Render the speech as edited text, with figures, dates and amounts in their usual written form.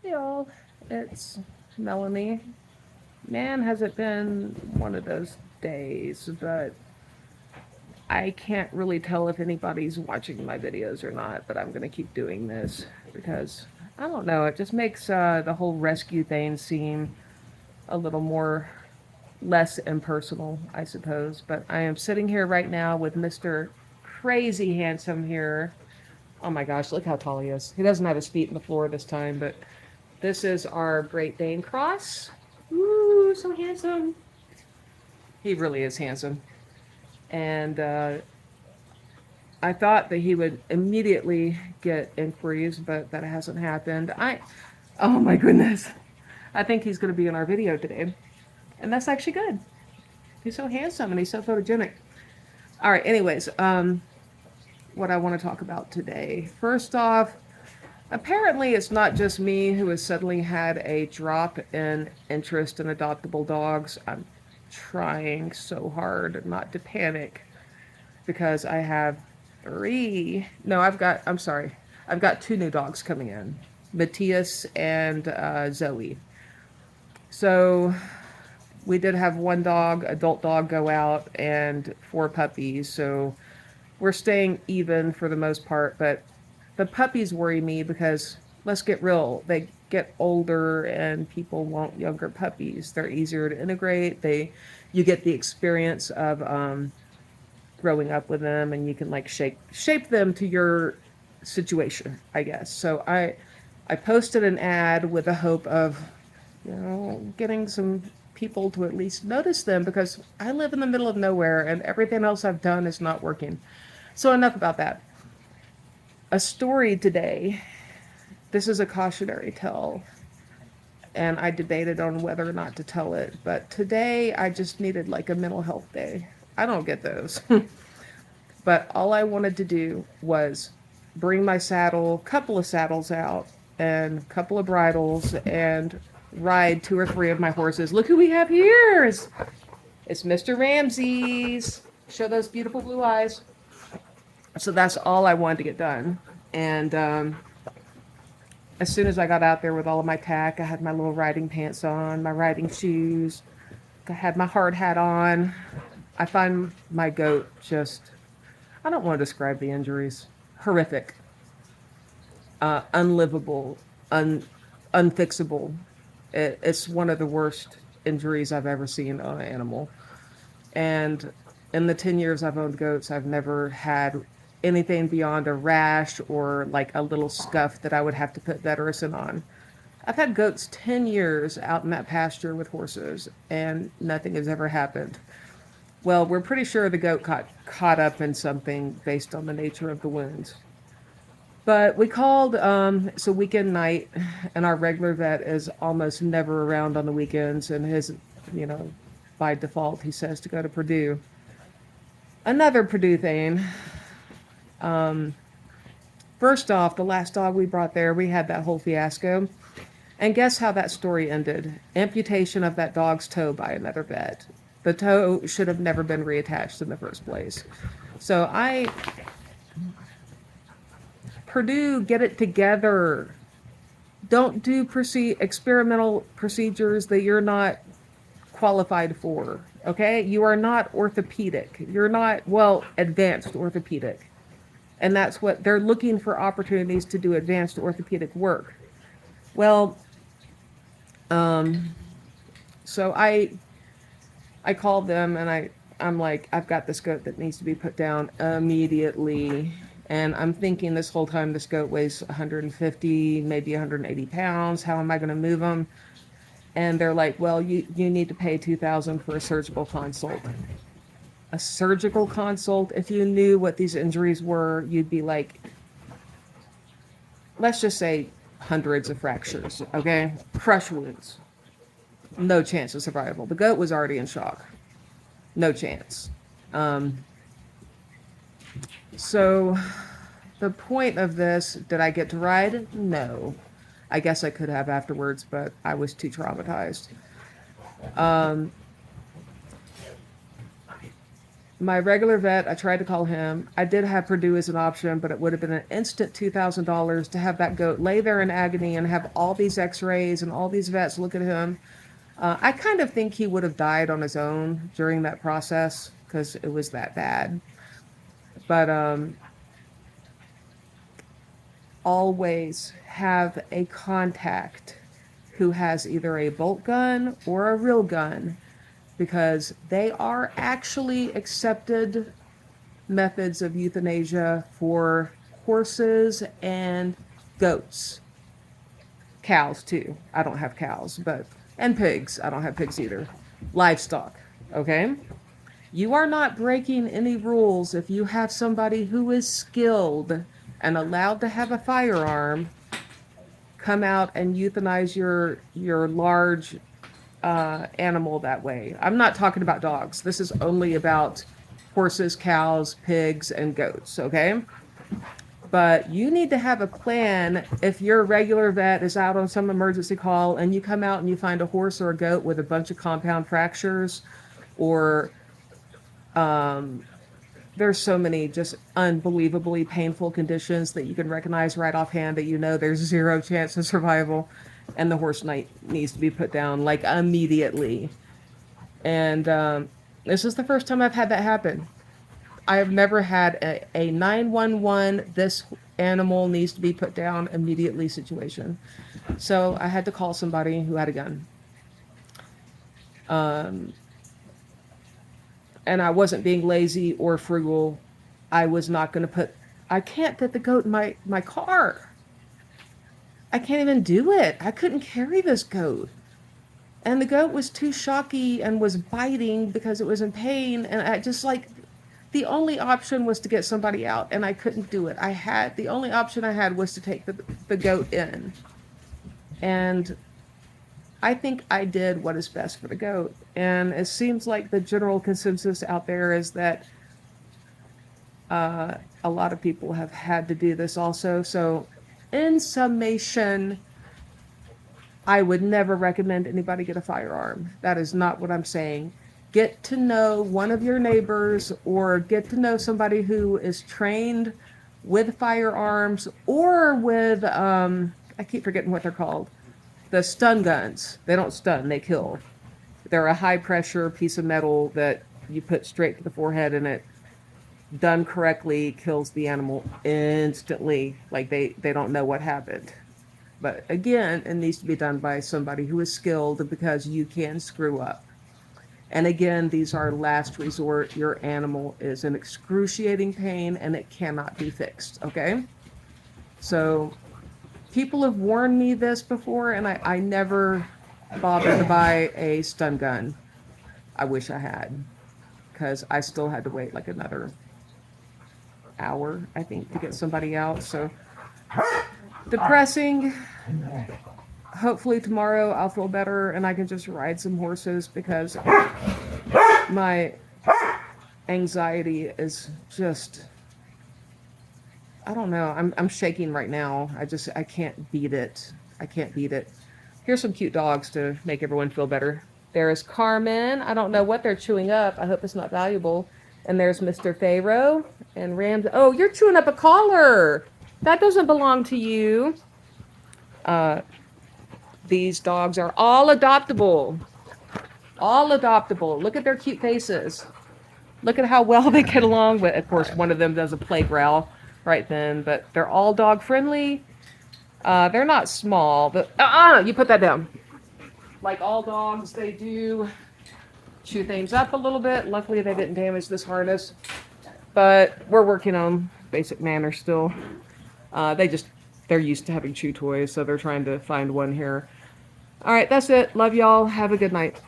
Hey y'all, it's Melanie. Man, has it been one of those days, but I can't really tell if anybody's watching my videos or not, but I'm gonna keep doing this because I don't know, it just makes the whole rescue thing seem a little more less impersonal, I suppose. But I am sitting here right now with Mr. Crazy Handsome here. Oh my gosh, look how tall he is. He doesn't have his feet in the floor this time, but this is our Great Dane Cross. Ooh, so handsome. He really is handsome. And I thought that he would immediately get inquiries, but that hasn't happened. Oh my goodness. I think he's going to be in our video today. And that's actually good. He's so handsome and he's so photogenic. All right, anyways, what I want to talk about today. First off, apparently it's not just me who has suddenly had a drop in interest in adoptable dogs. I'm trying so hard not to panic because I have three. No, I'm sorry. I've got two new dogs coming in, Matthias and Zoe. So we did have one dog, adult dog, go out and four puppies. So we're staying even for the most part, but the puppies worry me because let's get real, they get older and people want younger puppies. They're easier to integrate. You get the experience of growing up with them, and you can like shape them to your situation, I guess. So I posted an ad with the hope of, getting some people to at least notice them because I live in the middle of nowhere and everything else I've done is not working. So enough about that. A story today. This is a cautionary tale, and I debated on whether or not to tell it, but today I just needed like a mental health day. I don't get those. But all I wanted to do was bring my saddle, couple of saddles out, and a couple of bridles, and ride two or three of my horses. Look who we have here! It's Mr. Ramses. Show those beautiful blue eyes. So that's all I wanted to get done. And as soon as I got out there with all of my tack, I had my little riding pants on, my riding shoes, I had my hard hat on. I find my goat just, I don't want to describe the injuries. Horrific, unlivable, unfixable. It's one of the worst injuries I've ever seen on an animal. And in the 10 years I've owned goats, I've never had anything beyond a rash or like a little scuff that I would have to put Vetericin on. I've had goats 10 years out in that pasture with horses, and nothing has ever happened. Well, we're pretty sure the goat caught up in something based on the nature of the wounds. But we called, it's a weekend night, and our regular vet is almost never around on the weekends, and you know, by default, he says to go to Purdue. Another Purdue thing. Um, First off, the last dog we brought there, we had that whole fiasco. And guess how that story ended? Amputation of that dog's toe by another vet. The toe should have never been reattached in the first place. So Purdue, get it together. Don't do experimental procedures that you're not qualified for. Okay? You are not orthopedic. You're not, well, advanced orthopedic. And that's what they're looking for, opportunities to do advanced orthopedic work. Well, um, so I called them and I'm like, I've got this goat that needs to be put down immediately. And I'm thinking this whole time this goat weighs 150, maybe 180 pounds. How am I going to move him? And they're like, well, you need to pay 2,000 for a surgical consult. A surgical consult? If you knew what these injuries were, you'd be like, let's just say hundreds of fractures, okay? Crush wounds. No chance of survival. The goat was already in shock. No chance. Um, so the point of this, did I get to ride? No. I guess I could have afterwards, but I was too traumatized. Um, my regular vet, I tried to call him. I did have Purdue as an option, but it would have been an instant $2,000 to have that goat lay there in agony and have all these x-rays and all these vets look at him. I kind of think he would have died on his own during that process because it was that bad. But always have a contact who has either a bolt gun or a real gun, because they are actually accepted methods of euthanasia for horses and goats. Cows too. I don't have cows, and pigs. I don't have pigs either. Livestock, okay? You are not breaking any rules if you have somebody who is skilled and allowed to have a firearm come out and euthanize your large animal that way. I'm not talking about dogs. This is only about horses, cows, pigs, and goats, okay? But you need to have a plan if your regular vet is out on some emergency call and you come out and you find a horse or a goat with a bunch of compound fractures, or there's so many just unbelievably painful conditions that you can recognize right offhand that you know there's zero chance of survival, and the horse needs to be put down like immediately. And this is the first time I've had that happen. I have never had a 911, this animal needs to be put down immediately situation. So I had to call somebody who had a gun. And I wasn't being lazy or frugal. I was not going to I can't put the goat in my car. I can't even do it. I couldn't carry this goat. And the goat was too shocky and was biting because it was in pain. And I just the only option was to get somebody out, and I couldn't do it. The only option I had was to take the goat in. And I think I did what is best for the goat. And it seems like the general consensus out there is that a lot of people have had to do this also. So in summation, I would never recommend anybody get a firearm. That is not what I'm saying. Get to know one of your neighbors, or get to know somebody who is trained with firearms or with, I keep forgetting what they're called. The stun guns. They don't stun, they kill. They're a high pressure piece of metal that you put straight to the forehead, and it, done correctly, kills the animal instantly. Like they don't know what happened. But again, it needs to be done by somebody who is skilled, because you can screw up. And again, these are last resort. Your animal is in excruciating pain and it cannot be fixed, okay? So people have warned me this before, and I never bothered to buy a stun gun. I wish I had, because I still had to wait like another hour, I think, to get somebody out. So depressing. Hopefully tomorrow I'll feel better and I can just ride some horses, because my anxiety is just, I don't know. I'm shaking right now. I can't beat it. I can't beat it. Here's some cute dogs to make everyone feel better. There's Carmen. I don't know what they're chewing up. I hope it's not valuable. And there's Mr. Pharaoh and Rams. Oh, you're chewing up a collar. That doesn't belong to you. These dogs are all adoptable. All adoptable. Look at their cute faces. Look at how well they get along with. Of course, one of them does a play growl right then, but they're all dog friendly. They're not small, but you put that down. Like all dogs, they do chew things up a little bit. Luckily, they didn't damage this harness, but we're working on basic manners still. They're used to having chew toys, so they're trying to find one here. All right, that's it. Love y'all. Have a good night.